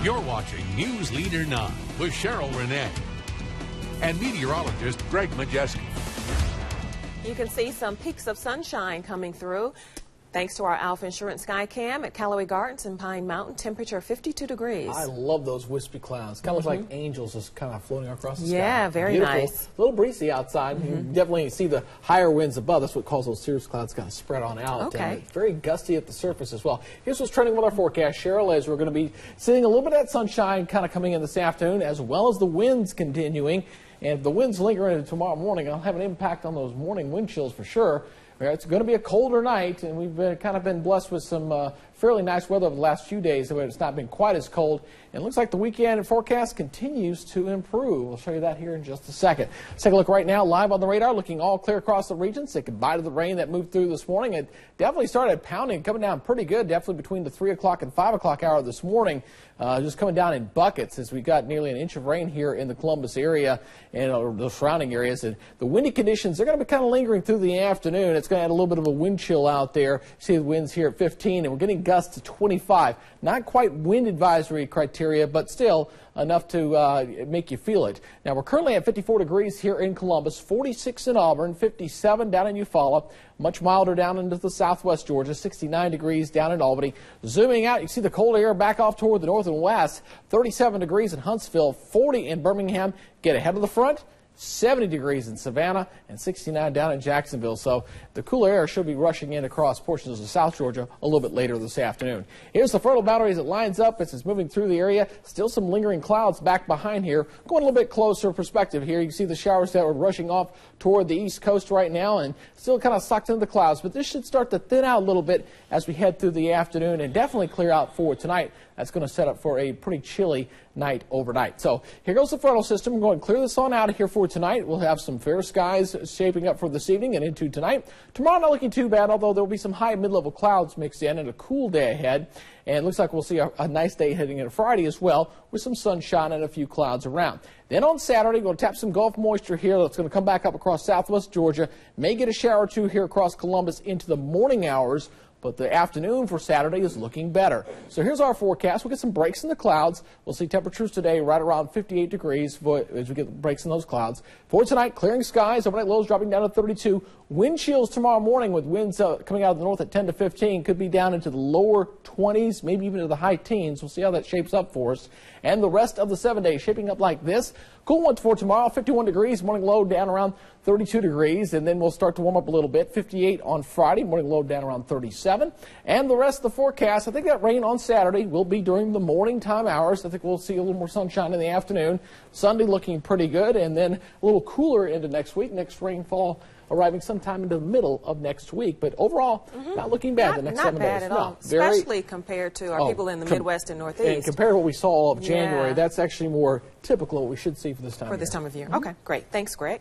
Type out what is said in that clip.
You're watching News Leader 9 with Cheryl Renee and meteorologist Greg Majewski. You can see some peaks of sunshine coming through thanks to our Alpha Insurance Sky Cam at Callaway Gardens in Pine Mountain. Temperature 52 degrees. I love those wispy clouds. Kind of looks like angels just kind of floating across the sky. Yeah, very Beautiful. nice. A little breezy outside. You definitely see the higher winds above. That's what causes those cirrus clouds kind of spread on out. Okay. It's very gusty at the surface as well. Here's what's trending with our forecast, Cheryl, as we're going to be seeing a little bit of that sunshine kind of coming in this afternoon, as well as the winds continuing. And if the winds linger into tomorrow morning, it'll have an impact on those morning wind chills for sure. It's going to be a colder night, and we've kind of been blessed with some fairly nice weather over the last few days, but it's not been quite as cold. And it looks like the weekend forecast continues to improve. We'll show you that here in just a second. Let's take a look right now, live on the radar, looking all clear across the region. Say goodbye to the rain that moved through this morning. It definitely started pounding, coming down pretty good, definitely between the 3 o'clock and 5 o'clock hour this morning. Just coming down in buckets as we got nearly an inch of rain here in the Columbus area and the surrounding areas. And the windy conditions, they're going to be kind of lingering through the afternoon. It's going to add a little bit of a wind chill out there. See the winds here at 15, and we're getting gusts to 25. Not quite wind advisory criteria, but still enough to make you feel it. Now, we're currently at 54 degrees here in Columbus, 46 in Auburn, 57 down in Eufaula, much milder down into the southwest Georgia, 69 degrees down in Albany. Zooming out, you see the cold air back off toward the north and west, 37 degrees in Huntsville, 40 in Birmingham. Get ahead of the front. 70 degrees in Savannah and 69 down in Jacksonville. So the cooler air should be rushing in across portions of South Georgia a little bit later this afternoon. Here's the frontal boundary as it lines up as it's moving through the area. Still some lingering clouds back behind here. Going a little bit closer perspective here. You can see the showers that are rushing off toward the east coast right now and still kind of sucked into the clouds. But this should start to thin out a little bit as we head through the afternoon and definitely clear out for tonight. That's going to set up for a pretty chilly night overnight. So here goes the frontal system. We're going to clear this on out of here for tonight. We'll have some fair skies shaping up for this evening and into tonight. Tomorrow not looking too bad, although there will be some high mid-level clouds mixed in and a cool day ahead. And it looks like we'll see a nice day heading into Friday as well, with some sunshine and a few clouds around. Then on Saturday, we're going to tap some Gulf moisture here that's going to come back up across southwest Georgia. May get a shower or two here across Columbus into the morning hours. But the afternoon for Saturday is looking better. So here's our forecast. We'll get some breaks in the clouds. We'll see temperatures today right around 58 degrees as we get breaks in those clouds. For tonight, clearing skies, overnight lows dropping down to 32. Wind chills tomorrow morning with winds coming out of the north at 10 to 15. Could be down into the lower 20s, maybe even to the high teens. We'll see how that shapes up for us. And the rest of the 7 days shaping up like this. Cool one for tomorrow, 51 degrees, morning low down around 32 degrees, and then we'll start to warm up a little bit, 58 on Friday, morning low down around 37. And the rest of the forecast, I think that rain on Saturday will be during the morning time hours. I think we'll see a little more sunshine in the afternoon. Sunday looking pretty good, and then a little cooler into next week. Next rainfall arriving sometime into the middle of next week. But overall, not looking bad the next 7 days. Not bad at all, especially compared to our people in the Midwest and Northeast. And compared to what we saw of January, that's actually more typical of what we should see for this time of year. Okay, great. Thanks, Greg.